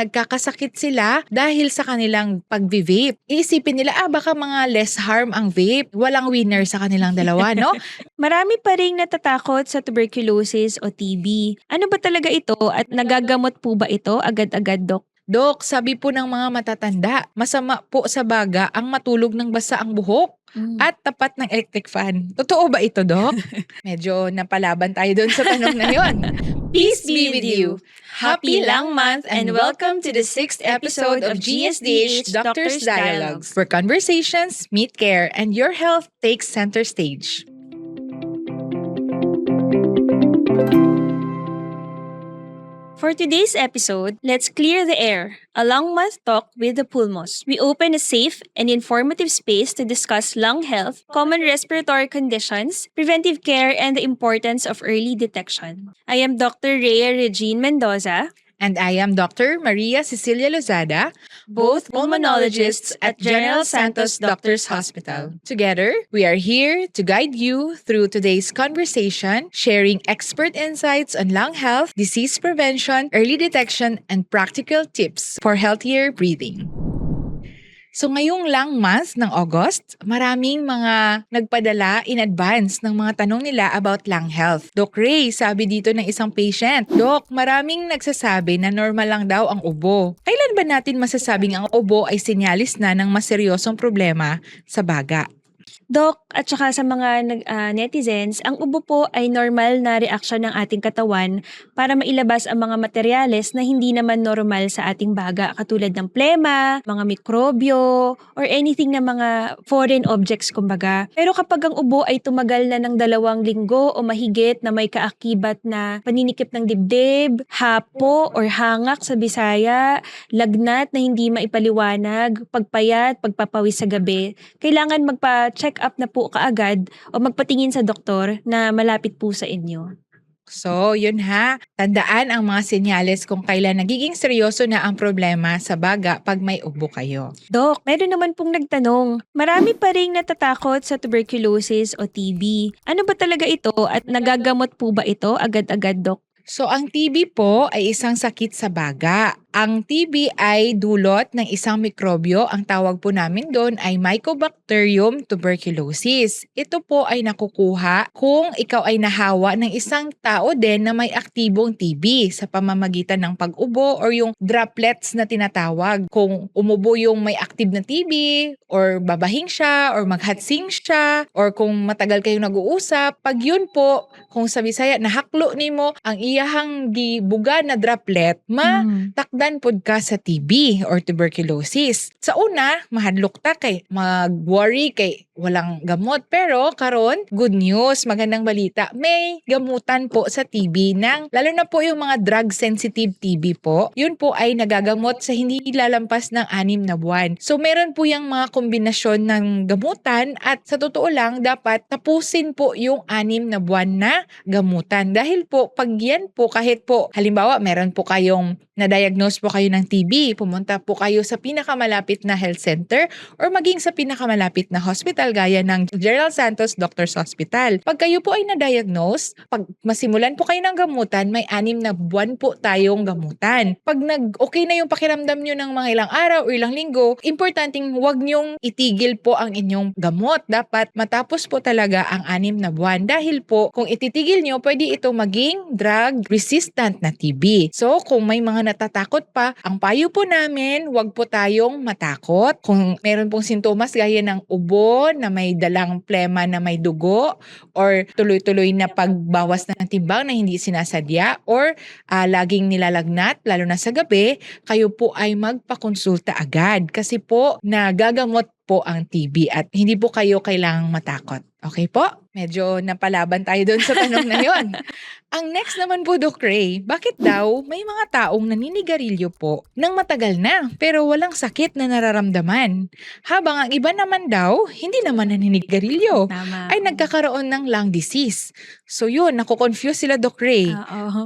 nagkakasakit sila dahil sa kanilang pag-vape. Iisipin nila, baka mga less harm ang vape. Walang winner sa kanilang dalawa, no? Marami pa ring natatakot sa tuberculosis o TB. Ano ba talaga ito at nagagamot po ba ito agad-agad, Dok? Dok, sabi po ng mga matatanda, masama po sa baga ang matulog ng basa ang buhok at tapat ng electric fan. Totoo ba ito, Dok? Medyo napalaban tayo doon sa tanong na yon. Peace be with you. Happy Lang Month and welcome to the 6th episode of GSDH Doctors Dialogues, where conversations meet care and your health takes center stage. For today's episode, let's clear the air. A Lung Month talk with the Pulmos. We open a safe and informative space to discuss lung health, common respiratory conditions, preventive care, and the importance of early detection. I am Dr. Rhea Regine Mendoza. And I am Dr. Maria Cecilia Lozada, both pulmonologists at General Santos Doctors Hospital. Together, we are here to guide you through today's conversation, sharing expert insights on lung health, disease prevention, early detection, and practical tips for healthier breathing. So ngayong Lung Month ng August, maraming mga nagpadala in advance ng mga tanong nila about lung health. Doc Ray, sabi dito ng isang patient, Doc, maraming nagsasabi na normal lang daw ang ubo. Kailan ba natin masasabing ang ubo ay sinyalis na ng mas seryosong problema sa baga? Doc, at saka sa mga netizens, ang ubo po ay normal na reaksyon ng ating katawan para mailabas ang mga materyales na hindi naman normal sa ating baga, katulad ng plema, mga mikrobyo, or anything na mga foreign objects kumbaga. Pero kapag ang ubo ay tumagal na ng 2 linggo o mahigit na may kaakibat na paninikip ng dibdib, hapo or hangak sa Bisaya, lagnat na hindi maipaliwanag, pagpayat, pagpapawis sa gabi, kailangan magpa-check up na po kaagad o magpatingin sa doktor na malapit po sa inyo. So, yun ha. Tandaan ang mga senyales kung kailan nagiging seryoso na ang problema sa baga pag may ubo kayo. Dok, meron naman pong nagtanong, marami pa ring natatakot sa tuberculosis o TB. Ano ba talaga ito at nagagamot po ba ito agad-agad, Dok? So, ang TB po ay isang sakit sa baga. Ang TB ay dulot ng isang mikrobyo. Ang tawag po namin doon ay Mycobacterium tuberculosis. Ito po ay nakukuha kung ikaw ay nahawa ng isang tao din na may aktibong TB sa pamamagitan ng pag-ubo or yung droplets na tinatawag. Kung umubo yung may active na TB or babahing siya or maghatsing siya or kung matagal kayong nag-uusap, pag yun po, kung sa Bisaya, nahaklo nimo ang iyahang gibuga na droplet, takdan pod ka sa TB or tuberculosis. Sa una, mahadlok ta kay mag-worry kay walang gamot. Pero karon, good news, magandang balita. May gamutan po sa TB lalo na po yung mga drug-sensitive TB po. Yun po ay nagagamot sa hindi lalampas ng 6 na buwan. So meron po yung mga kombinasyon ng gamutan at sa totoo lang, dapat tapusin po yung 6 na buwan na gamutan. Dahil po, pag yan po, kahit po, halimbawa, meron po kayong na-diagnose po kayo ng TB, pumunta po kayo sa pinakamalapit na health center or maging sa pinakamalapit na hospital gaya ng General Santos Doctors Hospital. Pag kayo po ay na-diagnose, pag masimulan po kayo ng gamutan, may 6 na buwan po tayong gamutan. Pag okay na yung pakiramdam nyo ng mga ilang araw o ilang linggo, importanteng huwag nyong itigil po ang inyong gamot. Dapat matapos po talaga ang 6 na buwan. Dahil po, kung ititigil nyo, pwede ito maging drug-resistant na TB. So, kung may mga natatakot pa, ang payo po namin, huwag po tayong matakot. Kung meron pong sintomas gaya ng ubo na may dalang plema na may dugo or tuloy-tuloy na pagbawas ng timbang na hindi sinasadya or laging nilalagnat, lalo na sa gabi, kayo po ay magpakonsulta agad kasi po nagagamot po ang TB at hindi po kayo kailangang matakot. Okay po? Medyo napalaban tayo doon sa tanong na yon. Ang next naman po, Doc Ray, bakit daw may mga taong naninigarilyo po nang matagal na pero walang sakit na nararamdaman? Habang ang iba naman daw, hindi naman naninigarilyo. Tama. Ay nagkakaroon ng lung disease. So yun, nakukonfuse sila, Doc Ray.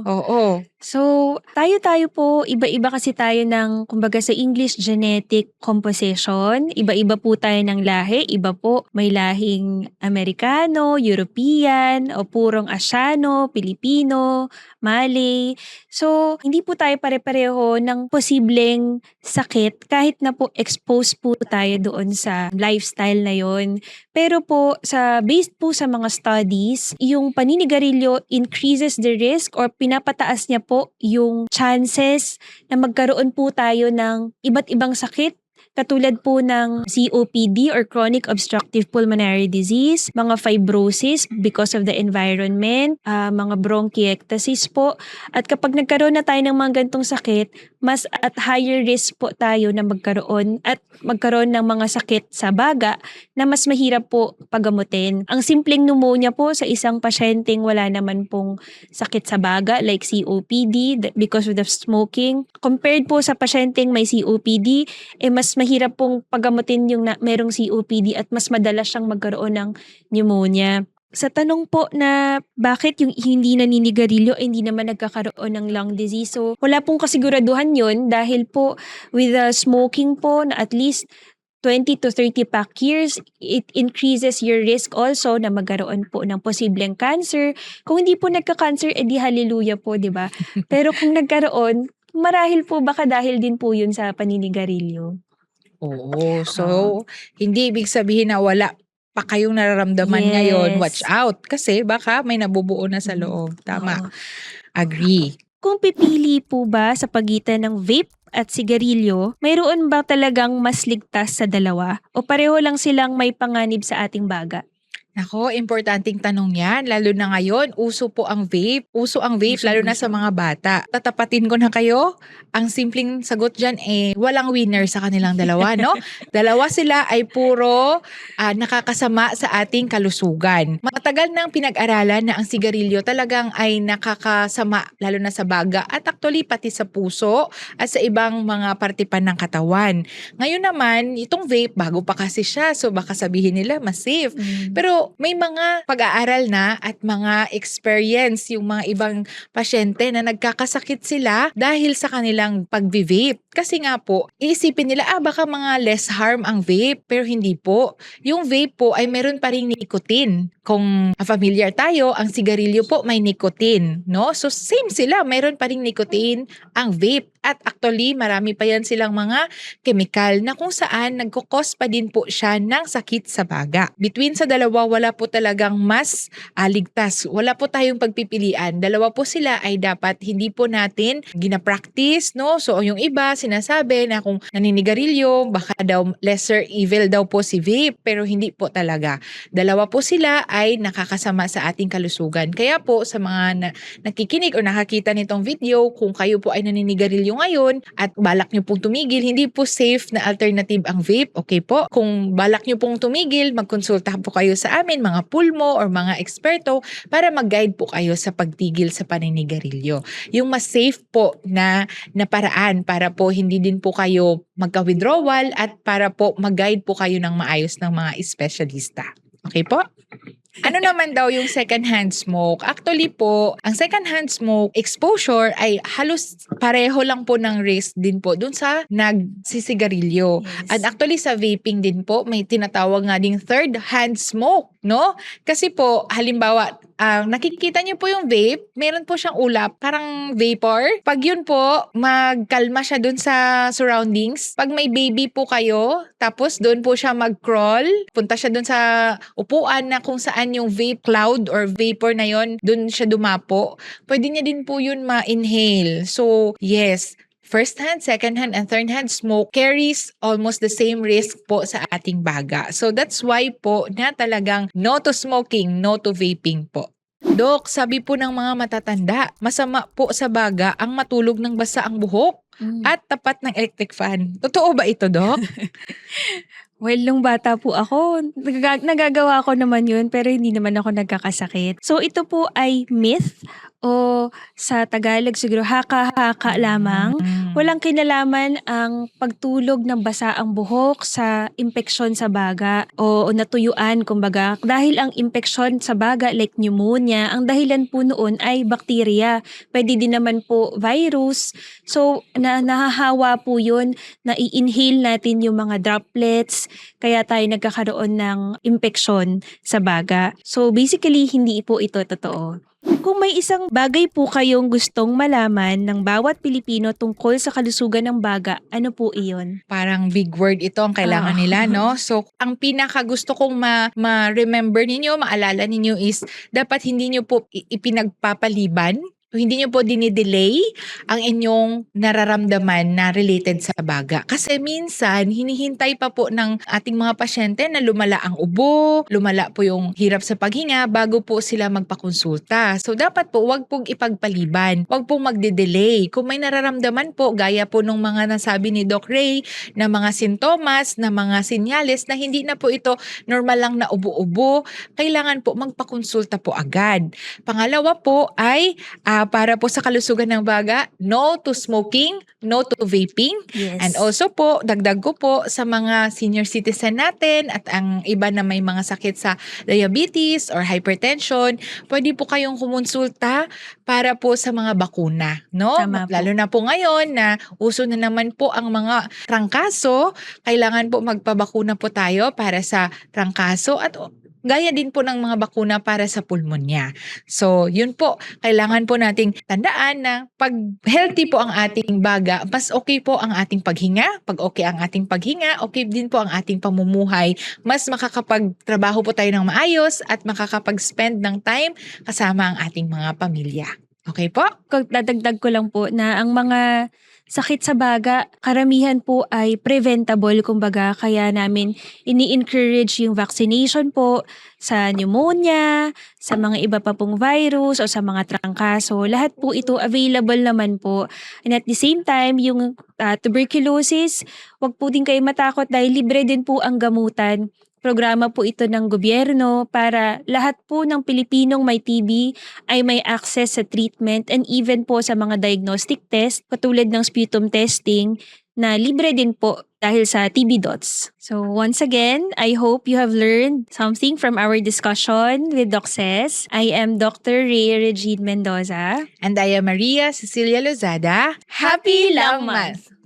Oo. So, tayo po, iba-iba kasi tayo ng, kumbaga sa English, genetic composition. Iba-iba po po tayo ng lahi. Iba po, may lahing Amerikano, European, o purong Asyano, Pilipino, Malay. So, hindi po tayo pare-pareho ng posibleng sakit kahit na po exposed po tayo doon sa lifestyle na yon. Pero po, based po sa mga studies, yung paninigarilyo increases the risk or pinapataas niya po yung chances na magkaroon po tayo ng iba't ibang sakit katulad po ng COPD or chronic obstructive pulmonary disease, mga fibrosis because of the environment, mga bronchiectasis po. At kapag nagkaroon na tayo ng mga gantong sakit, mas at higher risk po tayo na magkaroon ng mga sakit sa baga na mas mahirap po pagamutin. Ang simpleng pneumonia po sa isang pasyenteng wala naman pong sakit sa baga like COPD because of the smoking. Compared po sa pasyenteng may COPD, mas mahirap pong pagamutin yung merong COPD at mas madalas siyang magkaroon ng pneumonia. Sa tanong po na bakit yung hindi naninigarilyo hindi naman nagkakaroon ng lung disease, so wala pong kasiguraduhan yun dahil po with the smoking po na at least 20 to 30 pack years, it increases your risk also na magkaroon po ng posibleng cancer. Kung hindi po nagka-cancer, edi hallelujah po, di ba? Pero kung nagkaroon, marahil po baka dahil din po yun sa paninigarilyo. Oo. So, hindi ibig sabihin na wala pa kayong nararamdaman ngayon. Watch Yes. out. Kasi baka may nabubuo na sa loob. Tama. Oo. Agree. Kung pipili po ba sa pagitan ng vape at sigarilyo, mayroon ba talagang mas ligtas sa dalawa o pareho lang silang may panganib sa ating baga? Nako, importanteng tanong yan. Lalo na ngayon, uso po ang vape. Uso ang vape, lalo na sa Usong-uso. mga bata. Tatapatin ko na kayo. Ang simpleng sagot dyan walang winner sa kanilang dalawa, no? Dalawa sila ay puro nakakasama sa ating kalusugan. Matagal nang pinag-aralan na ang sigarilyo talagang ay nakakasama, lalo na sa baga at actually pati sa puso at sa ibang mga parte pa ng katawan. Ngayon naman, itong vape, bago pa kasi siya, so baka sabihin nila mas safe. Pero may mga pag-aaral na at mga experience yung mga ibang pasyente na nagkakasakit sila dahil sa kanilang pag-vape. Kasi nga po, iisipin nila, baka mga less harm ang vape. Pero hindi po. Yung vape po ay meron pa ring nicotine. Kung familiar tayo, ang sigarilyo po may nicotine, no? So same sila, meron pa ring nicotine ang vape. At actually, marami pa yan silang mga chemical na kung saan nagkukos pa din po siya ng sakit sa baga. Between sa dalawa, wala po talagang mas ligtas. Wala po tayong pagpipilian. Dalawa po sila ay dapat hindi po natin gina-practice, no? So yung iba sinasabi na kung naninigarilyo, baka daw lesser evil daw po si vape, pero hindi po talaga. Dalawa po sila ay nakakasama sa ating kalusugan. Kaya po sa mga nakikinig o nakakita nitong video, kung kayo po ay naninigarilyo ngayon at balak nyo pong tumigil, hindi po safe na alternative ang vape, okay po? Kung balak nyo pong tumigil, magkonsulta po kayo sa amin, mga pulmo or mga eksperto para mag-guide po kayo sa pagtigil sa paninigarilyo. Yung mas safe po na paraan para po hindi din po kayo magka-withdrawal at para po mag-guide po kayo ng maayos ng mga espesyalista. Okay po? Ano naman daw yung second-hand smoke? Actually po, ang second-hand smoke exposure ay halos pareho lang po ng risk din po dun sa nagsisigarilyo. Yes. At actually sa vaping din po, may tinatawag nga ding third-hand smoke, no? Kasi po, halimbawa, nakikita niyo po yung vape, meron po siyang ulap, parang vapor. Pag yun po, magkalma siya dun sa surroundings. Pag may baby po kayo, tapos dun po siya mag-crawl, punta siya dun sa upuan na kung saan yung vape cloud or vapor na yon, dun siya dumapo. Pwede niya din po yun ma-inhale. So, yes, first-hand, second-hand, and third-hand smoke carries almost the same risk po sa ating baga. So that's why po na talagang no to smoking, no to vaping po. Dok, sabi po ng mga matatanda, masama po sa baga ang matulog ng basa ang buhok at tapat ng electric fan. Totoo ba ito, Dok? Well, nung bata po ako, nagagawa ko naman yun pero hindi naman ako nagkakasakit. So ito po ay myth O sa Tagalog siguro haka-haka lamang. Walang kinalaman ang pagtulog ng basa ang buhok sa impeksyon sa baga o natuyuan kumbaga. Dahil ang impeksyon sa baga like pneumonia, ang dahilan po noon ay bakterya. Pwede din naman po virus. So nahahawa po yun, na-i-inhale natin yung mga droplets, kaya tayo nagkakaroon ng impeksyon sa baga. So basically, hindi po ito totoo. Kung may isang bagay po kayong gustong malaman ng bawat Pilipino tungkol sa kalusugan ng baga, ano po iyon? Parang big word ito ang kailangan Oo. nila, no? So, ang pinaka gusto kong ma-remember ninyo, maalala ninyo is dapat hindi nyo po ipinagpapaliban, hindi nyo po dinidelay ang inyong nararamdaman na related sa baga. Kasi minsan, hinihintay pa po ng ating mga pasyente na lumala ang ubo, lumala po yung hirap sa paghinga bago po sila magpakonsulta. So, dapat po, wag pong ipagpaliban, wag pong magde-delay. Kung may nararamdaman po, gaya po nung mga nasabi ni Doc Ray, na mga sintomas, na mga sinyales na hindi na po ito normal lang na ubo-ubo, kailangan po magpakonsulta po agad. Pangalawa po ay para po sa kalusugan ng baga, no to smoking, no to vaping. Yes. And also po, dagdag ko po sa mga senior citizen natin at ang iba na may mga sakit sa diabetes or hypertension, pwede po kayong kumonsulta para po sa mga bakuna, no? Tama po. Lalo na po ngayon na uso na naman po ang mga trangkaso, kailangan po magpabakuna po tayo para sa trangkaso at gaya din po ng mga bakuna para sa pulmonya. So, yun po. Kailangan po nating tandaan na pag healthy po ang ating baga, mas okay po ang ating paghinga. Pag okay ang ating paghinga, okay din po ang ating pamumuhay. Mas makakapagtrabaho po tayo ng maayos at makakapag-spend ng time kasama ang ating mga pamilya. Okay po? Dadagdag ko lang po na ang mga sakit sa baga, karamihan po ay preventable kumbaga, kaya namin ini-encourage yung vaccination po sa pneumonia, sa mga iba pa pong virus o sa mga trangkaso. Lahat po ito available naman po. And at the same time, yung tuberculosis, wag po din kayo matakot dahil libre din po ang gamutan. Programa po ito ng gobyerno para lahat po ng Pilipinong may TB ay may access sa treatment and even po sa mga diagnostic test katulad ng sputum testing na libre din po dahil sa TB dots. So once again, I hope you have learned something from our discussion with Doc Ces. I am Dr. Ray Regine Mendoza. And I am Maria Cecilia Lozada. Happy Lung Month!